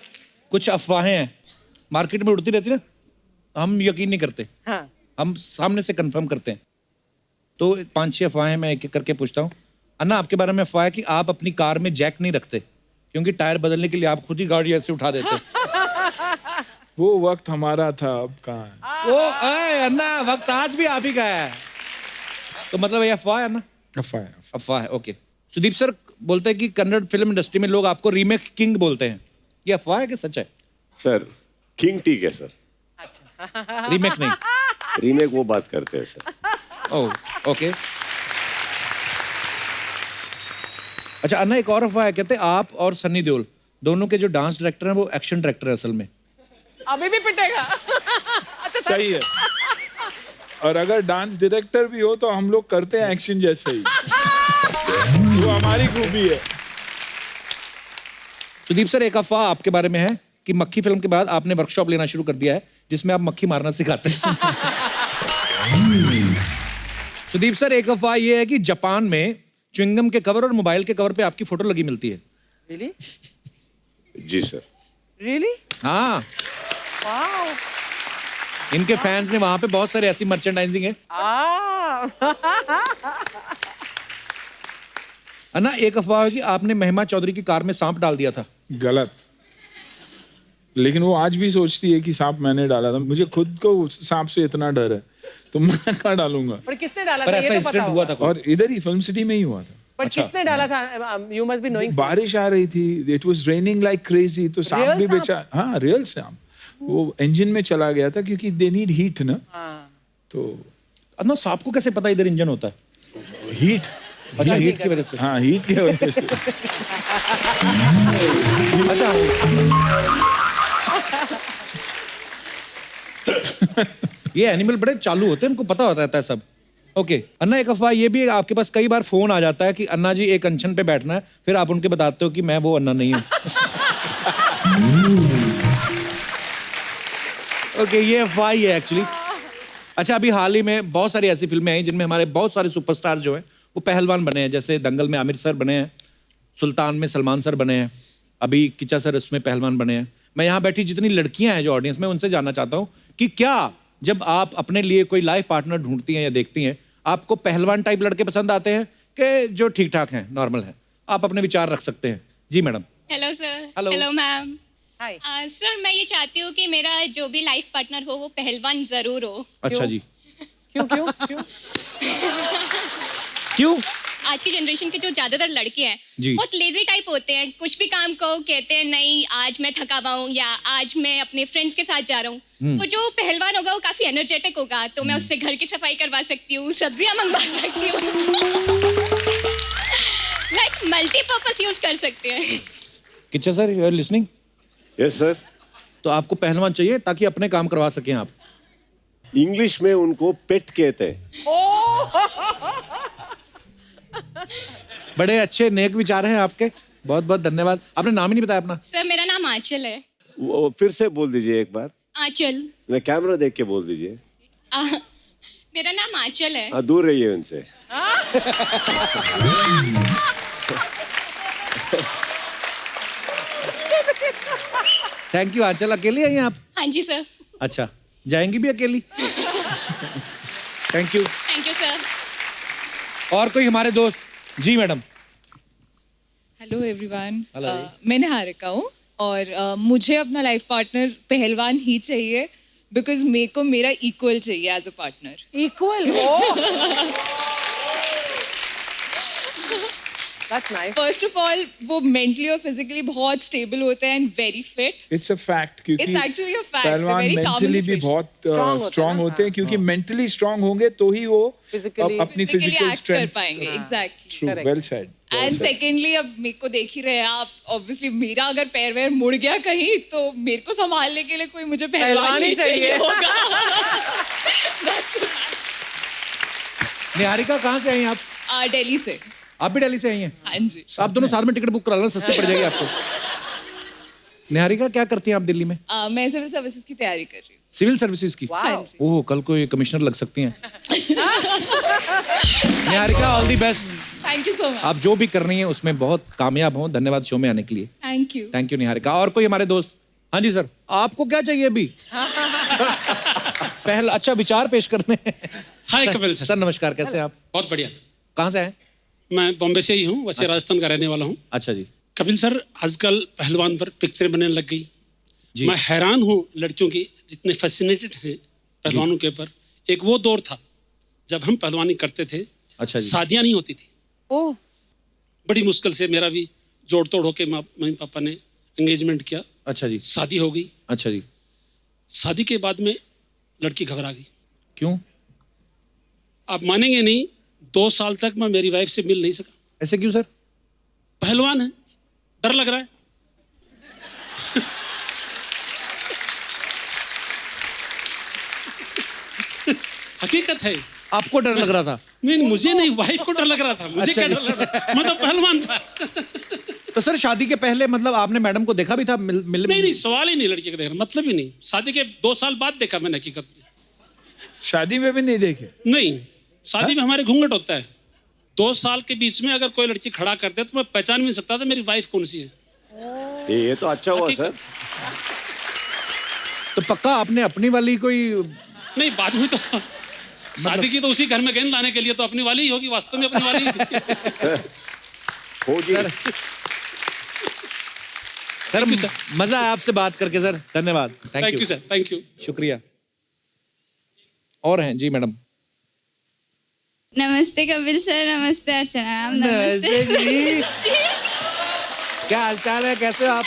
कुछ अफवाहें हैं मार्केट में उड़ती रहती ना, हम यकीन नहीं करते। हाँ। हम सामने से कंफर्म करते हैं। तो 5-6 अफवाहें मैं एक एक करके पूछता हूँ। अन्ना आपके बारे में अफवाह है कि आप अपनी कार में जैक नहीं रखते, क्योंकि टायर बदलने के लिए आप खुद ही गाड़ी ऐसे उठा देते। वो वक्त हमारा था, अब कहाँ है? वो अन्ना वक्त आज भी आप ही का है। तो मतलब ये अफवाह है ना? अफवाह है। अफवाह है, ओके। सुदीप सर बोलते हैं कि कन्नड़ फिल्म इंडस्ट्री में लोग आपको रीमेक किंग बोलते हैं, ये अफवाह है कि सच है? सर किंग ठीक है सर, रीमेक नहीं। रीमेक वो बात करते हैं सर। Oh okay. अच्छा अन्ना, एक और अफवाह है, कहते हैं आप और सन्नी देओल दोनों के जो डांस डायरेक्टर हैं वो एक्शन डायरेक्टर है असल में। अभी भी पिटेगा। अच्छा सही है। और अगर डांस डायरेक्टर भी हो तो हम लोग करते हैं एक्शन जैसे ही। वो हमारी खूबी है। सुदीप सर, एक अफवाह आपके बारे में है कि मक्खी फिल्म के बाद आपने वर्कशॉप लेना शुरू कर दिया है जिसमें आप मक्खी मारना सिखाते हैं। सुदीप सर, एक अफवाह ये है कि जापान में च्युइंगम के कवर और मोबाइल के कवर पे आपकी फोटो लगी मिलती है। Really? जी सर। Really? हाँ, Wow. इनके फैंस ने वहां पे बहुत सारे ऐसी मर्चेंडाइजिंग है। अन्ना, एक अफवाह है कि आपने महिमा चौधरी की कार में सांप डाल दिया था। गलत। लेकिन वो आज भी सोचती है कि सांप मैंने डाला था। मुझे खुद को सांप से इतना डर है तो मैं कहाँ डालूंगा। पर किसने डाला पर था? ऐसा ये तो इंसिडेंट पता हुआ होगा। था कोई? और इधर ही फिल्म सिटी में ही हुआ था। पर किसने डाला था? You must be knowing. बारिश आ रही थी, it was raining like crazy, तो सांप Real भी सांप? बेचा। हाँ, रियल सांप। वो इंजन में चला गया था क्योंकि दे नीड हीट ना। तो अन्ना, सांप को कैसे पता इधर इंजन होता है? हीट। अच्छा, हीट की वजह से। हाँ, हीट की वजह से। अच्छा। ये एनिमल बड़े चालू होते हैं, इनको पता होता रहता है सब। ओके अन्ना, एक अफवाह ये भी है, आपके पास कई बार फोन आ जाता है कि अन्ना जी एक अनशन पे बैठना है, फिर आप उनके बताते हो कि मैं वो अन्ना नहीं हूँ। ओके, ये अफवाह ही है एक्चुअली। अच्छा, अभी हाल ही में बहुत सारी ऐसी फिल्में आई जिनमें हमारे बहुत सारे सुपरस्टार जो हैं वो पहलवान बने हैं। जैसे दंगल में आमिर सर बने हैं, सुल्तान में सलमान सर बने हैं, अभी किचा सर इसमें पहलवान बने हैं। मैं यहाँ बैठी जितनी लड़कियां हैं जो ऑडियंस में, उनसे जानना चाहता हूँ कि क्या जब आप अपने लिए कोई लाइफ पार्टनर ढूंढती हैं या देखती हैं, आपको पहलवान टाइप लड़के पसंद आते हैं कि जो ठीक ठाक हैं, नॉर्मल हैं? आप अपने विचार रख सकते हैं। जी madam. Hello sir. Hello. Hello ma'am. Hi. Sir मैं ये चाहती हूँ कि मेरा जो भी लाइफ पार्टनर हो वो पहलवान जरूर हो। अच्छा जी। क्यों क्यों क्यों? क्यों? आज की जनरेशन के जो ज्यादातर लड़के हैं जी। बहुत लेजी टाइप होते हैं। कुछ भी काम को कहते हैं नहीं आज मैं थका हुआ हूँ या आज मैं अपने फ्रेंड्स के साथ जा रहा हूँ। तो जो पहलवान होगा वो काफी एनर्जेटिक होगा, तो मैं उससे घर की सफाई करवा सकती हूँ, सब्जियां मंगवा सकती हूँ। लाइक मल्टीपर्पस यूज कर सकते हैं। Kichcha sir, you are listening? Yes sir. तो आपको पहलवान चाहिए ताकि अपने काम करवा सकें आप? इंग्लिश में उनको पेट कहते हैं। बड़े अच्छे नेक विचार हैं आपके, बहुत बहुत धन्यवाद। आपने नाम ही नहीं बताया अपना। सर मेरा नाम आंचल है। वो फिर से बोल दीजिए एक बार। आंचल। मैं कैमरा देख के बोल दीजिए। मेरा नाम आंचल है। हाँ, दूर रहिए उनसे। थैंक यू आंचल। अकेली आई हैं आप? हाँ जी सर। अच्छा, जाएंगी भी अकेली? Thank you. Thank you sir. और कोई हमारे दोस्त? जी मैडम। Hello everyone. Hello. मैं निहारिका हूँ और मुझे अपना लाइफ पार्टनर पहलवान ही चाहिए बिकॉज मेरे को मेरा इक्वल चाहिए as a partner. Equal? That's nice. First of all वो मेंटली और फिजिकली बहुत स्टेबल होते हैं and very fit. It's a fact क्योंकि It's actually a fact. पहलवान Very common मेंटली भी situation. बहुत Strong स्ट्रांग होते हैं क्योंकि मेंटली स्ट्रांग होंगे तो ही वो Physically- अपनी फिजिकली फिजिकल एक्ट कर स्ट्रेंथ। पाएंगे। Exactly. True, well said. And secondly अब मेरे को देख ही रहे हैं आप, ऑब्वियसली मेरा अगर पैर वैर मुड़ गया कहीं तो मेरे को संभालने के लिए कोई मुझे पहलवान ही चाहिए होगा। निहारिका, कहाँ से आई हैं आप? दिल्ली से। आप भी दिल्ली से आई हैं? हाँ जी। आप दोनों साथ में टिकट बुक करा लो, सस्ती पड़ जाएगी आपको। निहारिका, क्या करती हैं आप दिल्ली में? मैं सिविल सर्विसेज की तैयारी कर रही हूँ। सिविल सर्विसेज की? हाँ जी। ओह, कल को ये कमिश्नर लग सकती हैं। Niharika, all the best. Thank you so much. आप जो भी कर रही हैं उसमें बहुत कामयाब हों। धन्यवाद शो में आने के लिए। Thank you. Thank you Niharika. और कोई हमारे दोस्त? हाँ जी सर। आपको क्या चाहिए अभी? पहला अच्छा विचार पेश करने। हाय कपिल सर। सर नमस्कार, कैसे हैं आप? बहुत बढ़िया सर। कहाँ से हैं? मैं बॉम्बे से ही हूँ, वैसे राजस्थान का रहने वाला हूँ। अच्छा जी। कपिल सर, आजकल पहलवान पर पिक्चरें बनने लग गई, मैं हैरान हूँ लड़कियों की जितने फैसिनेटेड हैं पहलवानों के ऊपर। एक वो दौर था जब हम पहलवानी करते थे, अच्छा जी। शादियां नहीं होती थी, ओह बड़ी मुश्किल से मेरा भी जोड़ तोड़ होके मम्मी पापा ने एंगेजमेंट किया, अच्छा जी। शादी हो गई। अच्छा जी। शादी के बाद में लड़की घबरा गई। क्यों? आप मानेंगे नहीं, 2 साल तक मैं मेरी वाइफ से मिल नहीं सका। ऐसे क्यों सर? पहलवान है, डर लग रहा है। हकीकत है। आपको डर लग रहा था? नहीं, मुझे नहीं, वाइफ को डर लग रहा था। मुझे अच्छा क्या डर लग रहा था? मैं तो पहलवान था। तो सर शादी के पहले मतलब आपने मैडम को देखा भी था? नहीं, सवाल ही नहीं लड़की का देखना, मतलब ही नहीं। शादी के 2 साल बाद देखा मैंने हकीकत में। शादी में भी नहीं देखे? नहीं, शादी में हमारे घूंघट होता है। 2 साल के बीच में अगर कोई लड़की खड़ा करते तो मैं पहचान भी नहीं सकता था मेरी वाइफ कौन सी है। ये तो अच्छा हुआ सर। तो पक्का आपने अपनी वाली कोई? नहीं, बाद में तो शादी की तो उसी घर में गेंद लाने के लिए तो अपनी वाली ही होगी, वास्तव में अपनी वाली ही थी। होगी। सर मजा आया आपसे बात करके सर, धन्यवाद। Thank you sir, thank you, शुक्रिया। और हैं जी मैडम? नमस्ते कपिल सर, नमस्ते अर्चना मैम, नमस्ते जी। जी। क्या हालचाल है, कैसे हो आप?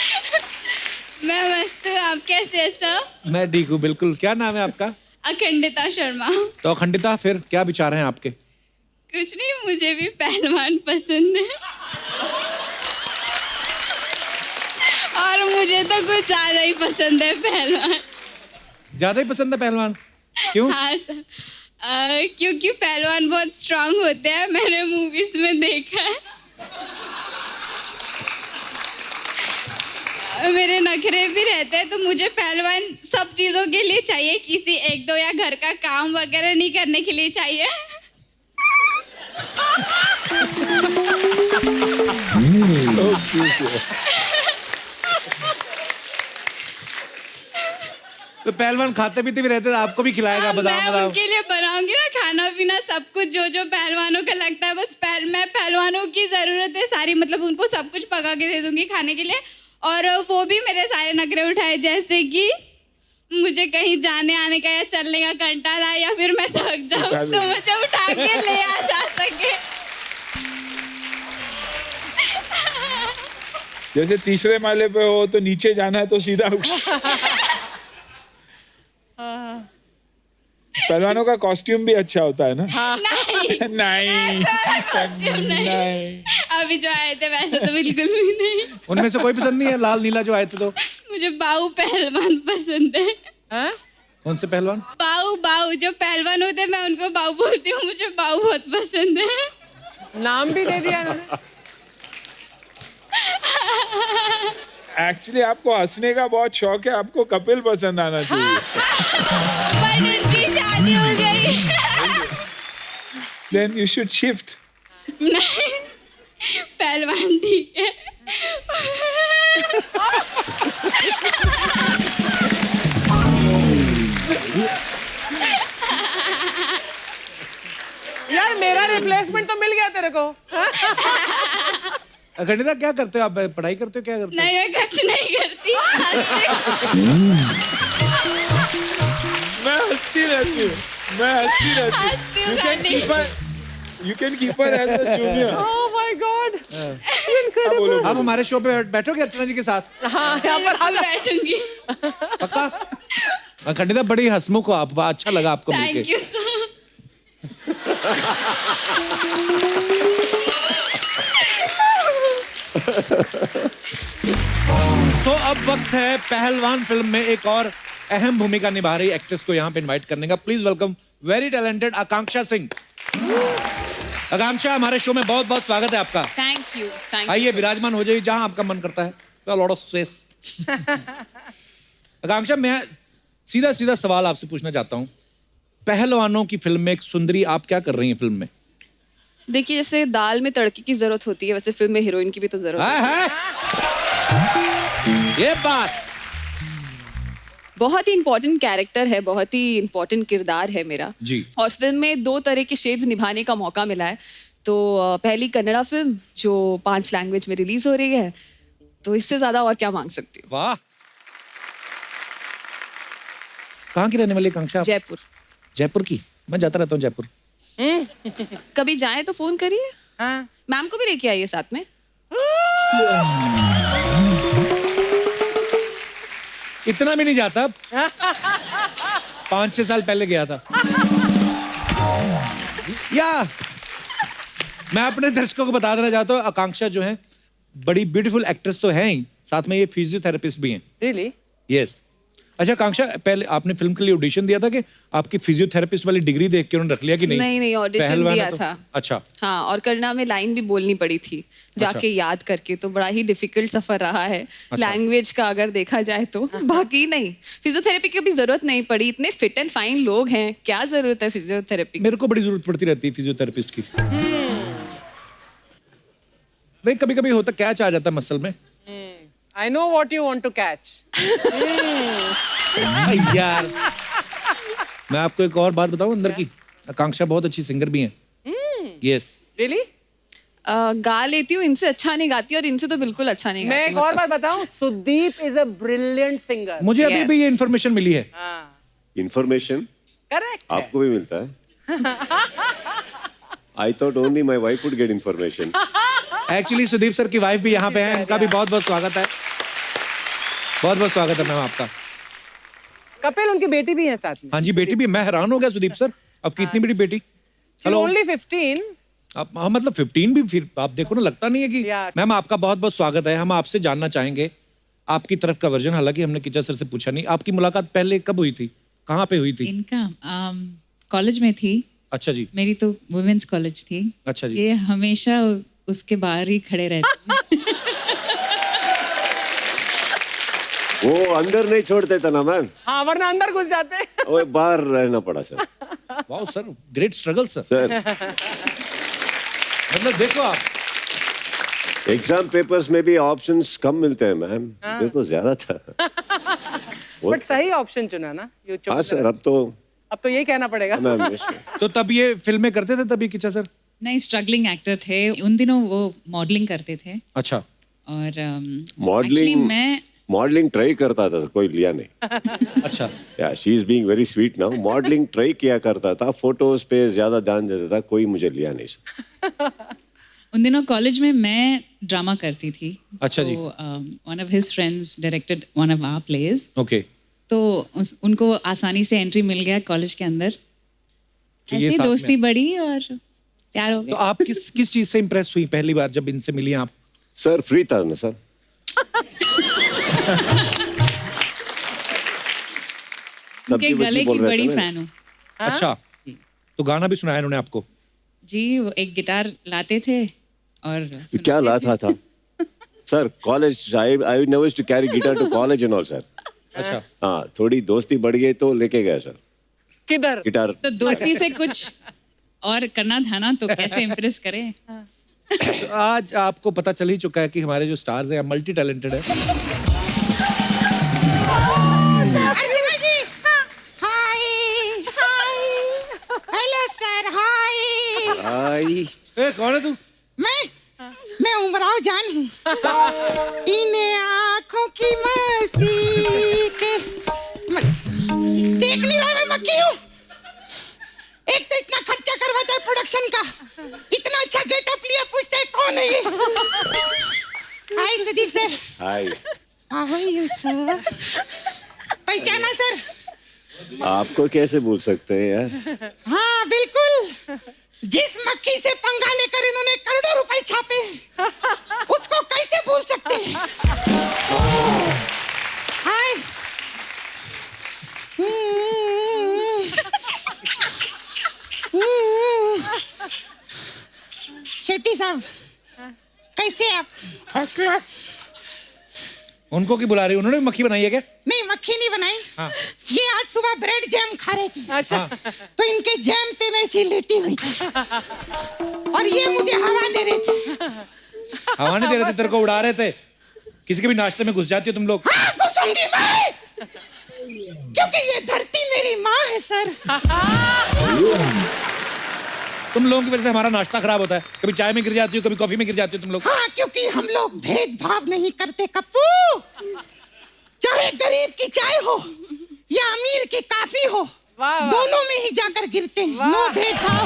मैं मस्त हूँ, आप कैसे हैं सर? मैं ठीक हूँ बिल्कुल। क्या नाम है आपका? अखंडिता शर्मा। तो अखंडिता, फिर क्या विचार हैं आपके? कुछ नहीं, मुझे भी पहलवान पसंद है और मुझे तो कुछ ज्यादा ही पसंद है पहलवान। ज्यादा ही पसंद है पहलवान? क्यों? हाँ सर, क्योंकि पहलवान बहुत स्ट्रांग होते हैं, मैंने मूवीज में देखा है। मेरे नखरे भी रहते हैं, तो मुझे पहलवान सब चीजों के लिए चाहिए, किसी 1-2 या घर का काम वगैरह नहीं करने के लिए चाहिए। तो पहलवान खाते पीते भी रहते हैं, आपको भी खिलाएगा बादाम मैं बादाम? उनके लिए बनाऊंगी ना खाना पीना सब कुछ, जो जो पहलवानों का लगता है। बस मैं पहलवानों की जरूरत है सारी, मतलब उनको सब कुछ पका के दे दूंगी खाने के लिए, और वो भी मेरे सारे नखरे उठाए, जैसे कि मुझे कहीं जाने आने का या चलने का कंटाला है या फिर मैं थक जाऊं तो मुझे उठा के ले आ जा सके। जैसे तीसरे माले पे हो तो नीचे जाना है तो सीधा पहलवानों का कॉस्ट्यूम भी अच्छा होता है ना? नहीं, नहीं। अभी जो आए थे वैसे तो बिल्कुल भी नहीं। उनमें से कोई पसंद नहीं है? लाल नीला जो आए थे तो? मुझे बाऊ पहलवान पसंद है। कौन से पहलवान? बाऊ जो पहलवान होते हैं, मैं उनको बाऊ बोलती हूँ, मुझे बाऊ बहुत पसंद है। नाम भी दे दिया इन्होंने। एक्चुअली आपको हंसने का बहुत शौक है, आपको कपिल पसंद आना चाहिए। बट उनकी शादी हो गई। Then you should shift. नहीं, पहलवान ठीक है। यार मेरा रिप्लेसमेंट तो मिल गया तेरे को। अखंडिता क्या करते हो आप? पढ़ाई करते हो, क्या करते हो? नहीं, मैं कुछ नहीं करती। मैं हंसती रहती हूँ। You can keep her as a junior. Oh my God! आप हमारे शो पे बैठोगे अर्चना जी के साथ? हाँ, यहाँ पर हाल बैठूंगी। पक्का? अखंडिता बड़ी हंसमुख हो आप, अच्छा लगा आपको मिलके। Thank you sir. तो अब वक्त है पहलवान फिल्म में एक और अहम भूमिका निभा रही एक्ट्रेस को यहाँ पे इनवाइट करने का। Please welcome very talented Akanksha Singh. आकांक्षा, हमारे शो में बहुत बहुत स्वागत है आपका। Thank you. आइए विराजमान हो जाइए जहां आपका मन करता है। Lot of space. आकांक्षा, मैं सीधा सीधा सवाल आपसे पूछना चाहता हूँ। पहलवानों की फिल्म में एक सुंदरी आप क्या कर रही हैं फिल्म में? देखिए, जैसे दाल में तड़के की जरूरत होती है, वैसे फिल्म में हीरोइन की भी तो जरूरत है। ये बात बहुत ही इंपॉर्टेंट कैरेक्टर है, बहुत ही इंपॉर्टेंट किरदार है मेरा जी। और फिल्म में 2 तरह के शेड्स निभाने का मौका मिला है। तो पहली कन्नड़ा फिल्म जो 5 लैंग्वेज में रिलीज हो रही है, तो इससे ज्यादा और क्या मांग सकती हूँ। वाह, कहाँ की रहने वाली है आकांक्षा आप? जयपुर। जयपुर की? मैं जाता रहता हूँ जयपुर। कभी जाए तो फोन करिए। हाँ। मैम को भी लेके आइए साथ में। इतना भी नहीं जाता। 5-6 साल पहले गया था। या मैं अपने दर्शकों को बता देना चाहता हूँ, आकांक्षा जो है बड़ी ब्यूटीफुल एक्ट्रेस तो है ही, साथ में ये फिजियोथेरेपिस्ट भी हैं। रियली? यस। अच्छा आकांक्षा, पहले आपने फिल्म के लिए ऑडिशन दिया था कि आपकी फिजियोथेरेपिस्ट वाली डिग्री देख के उन्होंने रख लिया कि नहीं? नहीं ऑडिशन पहलवान दिया है तो? था। अच्छा। हाँ, और करना में लाइन भी बोलनी पड़ी थी जाके अच्छा। याद करके, तो बड़ा ही डिफिकल्ट सफर रहा है लैंग्वेज का अगर देखा जाए तो। बाकी नहीं, फिजियोथेरेपी की भी जरूरत नहीं पड़ी, इतने फिट एंड फाइन लोग हैं, क्या जरूरत है फिजियोथेरेपी की? मेरे को बड़ी जरूरत पड़ती रहती है फिजियोथेरेपिस्ट की। नहीं, कभी कभी होता कैच आ जाता है मसल में। I know what you want to catch. यार मैं आपको एक और बात बताऊं अंदर की, आकांक्षा बहुत अच्छी सिंगर भी हैं। यस। Really? गा लेती हूँ, इनसे अच्छा नहीं गाती और इनसे तो बिल्कुल अच्छा नहीं मैं गाती। एक और बात बताऊं, Sudeep is a brilliant singer. मुझे अभी भी ये इन्फॉर्मेशन मिली है। Information Correct. आपको भी मिलता है? I thought only my wife would get information. Actually Sudeep sir की वाइफ भी यहाँ पे है, इनका भी बहुत बहुत स्वागत है। बहुत बहुत स्वागत है मैम आपका। कपिल, उनकी बेटी भी है साथ में। हाँ जी, बेटी भी। मैं हैरान हो गया सुदीप सर, अब कितनी बड़ी बेटी। She's only 15. आप हाँ, मतलब 15 भी, फिर आप देखो ना, लगता नहीं है कि। मैम आपका बहुत बहुत स्वागत है। हम आपसे जानना चाहेंगे आपकी तरफ का वर्जन, हालांकि हमने किचा सर से पूछा नहीं, आपकी मुलाकात पहले कब हुई थी, कहाँ पे हुई थी? इनका कॉलेज में थी। अच्छा जी। मेरी तो वुमेन्स कॉलेज थी। अच्छा जी। ये हमेशा उसके बाहर ही खड़े रहते। वो अंदर नहीं छोड़ते थे ना मैम, हाँ, वरना अंदर घुस जाते। वो बाहर रहना पड़ा sir. Wow sir, great struggle sir. Sir मतलब देखो आप, एग्जाम पेपर्स में भी ऑप्शंस कम मिलते हैं मैम, ये तो ज्यादा था। बट सही ऑप्शन चुना ना। हाँ सर, अब तो यही कहना पड़ेगा। मैम तो तब ये फिल्में करते थे तभी किचा सर? नहीं, स्ट्रगलिंग एक्टर थे उन दिनों, वो मॉडलिंग करते थे। अच्छा। और मॉडलिंग, मैं मॉडलिंग ट्राई करता था, कोई लिया नहीं। अच्छा। या she is being very sweet now. Modelling try किया करता था, फोटोज पे ज्यादा ध्यान देता था, कोई मुझे लिया नहीं। उन दिनों कॉलेज में मैं ड्रामा करती थी। अच्छा जी। One of his friends directed one of our plays. Okay. तो उनको आसानी से एंट्री मिल गया कॉलेज के अंदर। तो ये ऐसी साथ दोस्ती में- बढ़ी और प्यार हो तो गया। आप किस चीज से इम्प्रेस हुई पहली बार जब इनसे मिली आप? सर फ्री था ना सर। उनके गले की बड़ी फैन हूँ। अच्छा, तो गाना भी सुनाया उन्होंने आपको? जी, वो एक गिटार लाते थे और क्या लाता था sir? College I never to carry guitar to college and all sir. अच्छा। हाँ, थोड़ी दोस्ती बढ़ गई तो लेके गया सर किधर गिटार। तो दोस्ती से कुछ और करना था ना, तो कैसे इम्प्रेस करें। तो आज आपको पता चल ही चुका है कि हमारे जो स्टार्स हैं मल्टी टैलेंटेड है। अर्चना जी, हाय हाय, हेलो सर, हाय। आई ए, कौन है तू? मैं उमराव जान हूँ। इन आँखों की मस्ती के देख नहीं रहा मैं मक्खी हूँ। एक तो इतना खर्चा करवाता है प्रोडक्शन का, इतना अच्छा गेटअप लिया, पूछते हैं कौन है ये। Hi Sudeep sir. Hi, how are you sir? पहचाना सर? आपको कैसे भूल सकते हैं यार? हाँ बिल्कुल, जिस मक्खी से पंगा लेकर इन्होंने करोड़ों रुपए छापे, उसको कैसे भूल सकते हैं? हाय। शेट्टी साहब, कैसे आप? First class. उनको की बुला रही? उन्होंने भी मक्खी बनाई है क्या? नहीं, मक्खी नहीं बनाई। हाँ। ये आज सुबह ब्रेड जैम खा रहे थे। अच्छा। तो इनके जैम पे मैं ऐसी लेटी हुई थी और ये मुझे हवा दे रहे थे। हवा नहीं दे रहे थे, तेरे को उड़ा रहे थे। किसी के भी नाश्ते में घुस जाती हो तुम लोग। हाँ, घुसूंगी मैं, क्योंकि ये धरती मेरी माँ है सर। तुम लोगों की वजह से हमारा नाश्ता खराब होता है, कभी चाय में गिर जाती हो, कभी कॉफी में गिर जाती हो तुम लोग। हाँ, क्योंकि हम लोग भेदभाव नहीं करते कप्पू। चाहे गरीब की चाय हो या अमीर के काफी हो, वाह। दोनों में ही जाकर गिरते हैं, नो भेदभाव।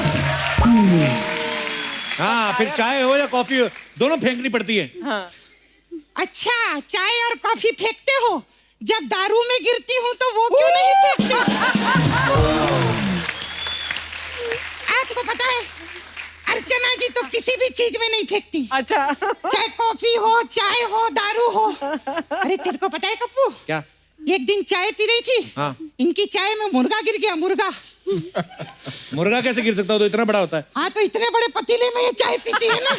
हाँ, फिर चाय हो या कॉफी हो, दोनों फेंकनी पड़ती है। हाँ। अच्छा, चाय और कॉफी फेंकते हो, जब दारू में गिरती हूँ तो वो क्यों नहीं फेंकते? आपको पता है अर्चना जी तो किसी भी चीज में नहीं फेंकती। अच्छा। चाहे कॉफी हो, चाय हो, दारू हो। अरे तेरे को पता है कप्पू, क्या? एक दिन चाय पी रही थी, हाँ। इनकी चाय में मुर्गा गिर गया, मुर्गा। मुर्गा कैसे गिर सकता हो, तो इतना बड़ा होता है। हाँ, तो इतने बड़े पतीले में ये चाय पीती है ना।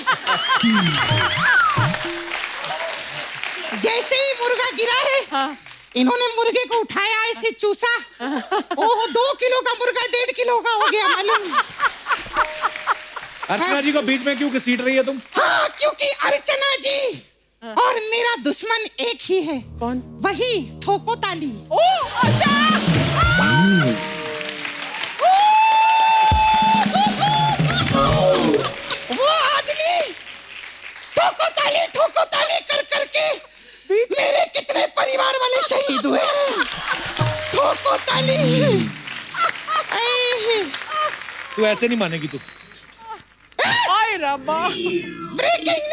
जैसे ही मुर्गा गिरा है, हाँ। इन्होंने मुर्गे को उठाया, ऐसे चूसा। ओह, 2 किलो का मुर्गा 1.5 किलो का हो गया, मालूम है? अर्चना जी को बीच में क्यों घसीट रही है तुम? हाँ, क्योंकि अर्चना जी और मेरा दुश्मन एक ही है। कौन? वही ठोको ताली। वो आदमी ठोको ताली कर करके मेरे कितने परिवार वाले शहीद हुए हैं। ठोको ताली। तू ऐसे नहीं मानेगी तू। हाय रब्बा। Breaking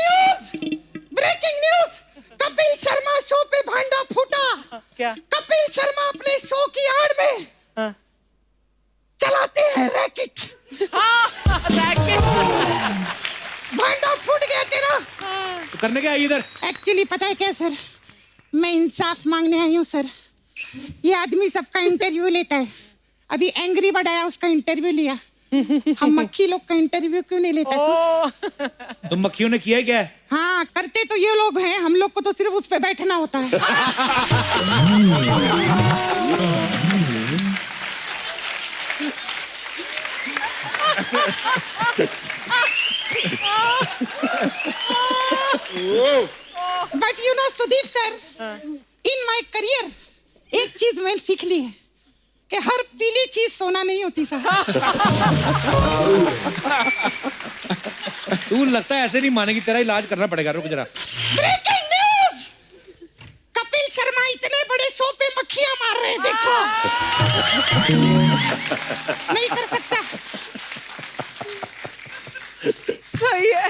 news, Kapil Sharma show पे भांडा फूटा। क्या? कपिल शर्मा अपने शो की आड़ में चलाते हैं रैकेट। भांडा फूट गया तेरा। तो करने क्या आई इधर? एक्चुअली पता है क्या सर, मैं इंसाफ मांगने आई हूँ सर। ये आदमी सबका इंटरव्यू लेता है, अभी एंग्री बर्ड आया, उसका इंटरव्यू लिया। हम मक्खी लोग का इंटरव्यू क्यों नहीं लेता तू? तुम मक्खियों ने किया है क्या? हाँ, करते तो ये लोग हैं, हम लोग को तो सिर्फ उस पे बैठना होता है। But you know Sudeep sir, in my career एक चीज मैंने सीख ली है कि हर पीली चीज सोना नहीं होती सर। तू लगता है ऐसे नहीं मानेगी, तेरा इलाज करना पड़ेगा। रुक जरा। ब्रेकिंग न्यूज, कपिल शर्मा इतने बड़े शो पे मक्खियां मार रहे हैं, देखो। नहीं कर सकता। सही है।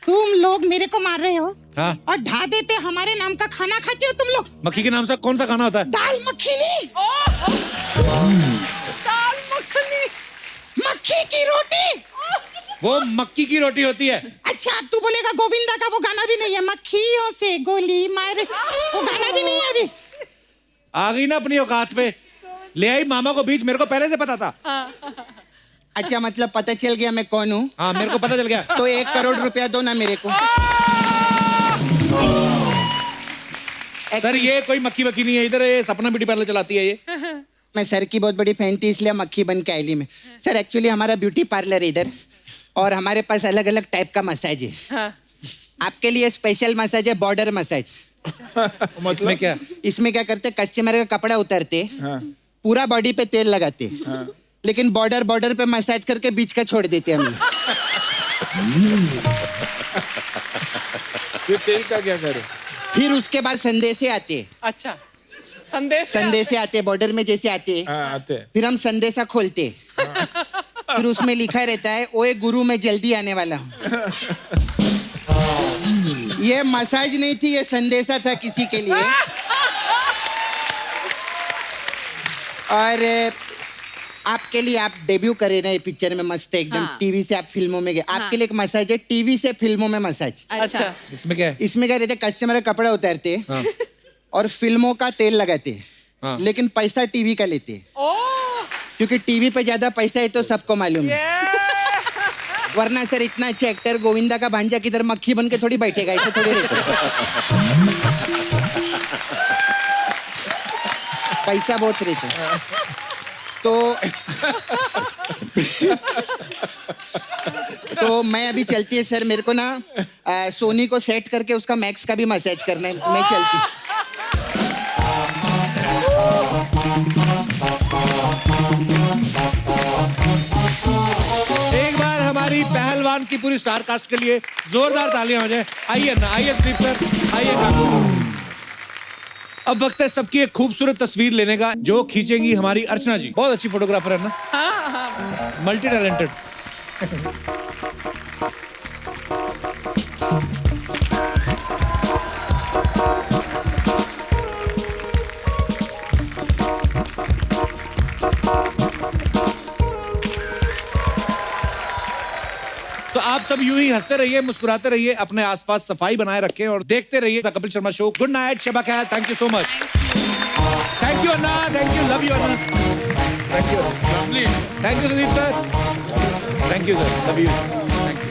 तुम लोग मेरे को मार रहे हो, हाँ। और ढाबे पे हमारे नाम का खाना खाते हो तुम लोग। मक्खी के नाम से कौन सा खाना होता है? दाल मखनी। दाल मखनी। मक्खी की रोटी। वो मक्की की रोटी होती है। अच्छा, अब तू बोलेगा गोविंदा का वो गाना भी नहीं है, मक्खियों से गोली मारे, वो गाना भी नहीं है अभी। आ गई ना अपनी औकात पे, ले आई मामा को बीच। मेरे को पहले से पता था। अच्छा, मतलब पता चल गया मैं कौन हूँ? हाँ, मेरे को पता चल गया। तो 1 करोड़ रुपया दो ना मेरे को। सर, ये कोई मक्खी वक्की नहीं है इधर, ये सपना ब्यूटी पार्लर चलाती है ये। मैं सर की बहुत बड़ी फैन थी, इसलिए मक्खी बन के आई में। सर, एक्चुअली हमारा ब्यूटी पार्लर है इधर, और हमारे पास अलग अलग टाइप का मसाज है। आपके लिए स्पेशल मसाज है, बॉर्डर मसाज। इसमें क्या? इसमें क्या करते, कस्टमर का कपड़ा उतारते, पूरा बॉडी पे तेल लगाते, लेकिन बॉर्डर पे मसाज करके बीच का छोड़ देते हम। फिर तेल का क्या करे? फिर उसके बाद संदेशे आते। अच्छा, संदेशे आते, बॉर्डर में जैसे आते। आते हैं। फिर हम संदेशा खोलते, फिर उसमें लिखा रहता है, ओए गुरु मैं जल्दी आने वाला हूँ। ये मसाज नहीं थी, ये संदेशा था किसी के लिए। और आपके लिए, आप डेब्यू करे ना ये पिक्चर में, मस्त है एकदम। टीवी से आप फिल्मों में गए, आपके लिए एक मसाज है, टीवी से फिल्मों में मसाज। अच्छा। इसमें क्या है? इसमें क्या रहता है, कस्टमर का कपड़ा उतारते और फिल्मों का तेल लगाते, लेकिन पैसा टीवी का लेते, क्योंकि टीवी पे ज्यादा पैसा है तो सबको मालूम है। वरना सर, इतना अच्छा एक्टर गोविंदा का भांजा किधर मक्खी बन के थोड़ी बैठेगा, ऐसे थोड़ी रहता। पैसा बहुत रहता है। तो मैं अभी चलती है सर, मेरे को ना सोनी को सेट करके उसका मैक्स का भी मसाज करना है। मैं चलती। एक बार हमारी पहलवान की पूरी स्टार कास्ट के लिए जोरदार तालियां हो जाए। आइए ना, आइए सुदीप सर, आइए। अब वक्त है सबकी एक खूबसूरत तस्वीर लेने का, जो खींचेंगी हमारी अर्चना जी। बहुत अच्छी फोटोग्राफर है ना, मल्टी टैलेंटेड। तो आप सब यूं ही हंसते रहिए, मुस्कुराते रहिए, अपने आसपास सफाई बनाए रखें और देखते रहिए the Kapil Sharma show. Good night, Shaba Khair, thank you so much. Thank you Anna, thank you, love you Anna, thank you, lovely, thank you Sudeep sir, thank you sir, love you, thank you.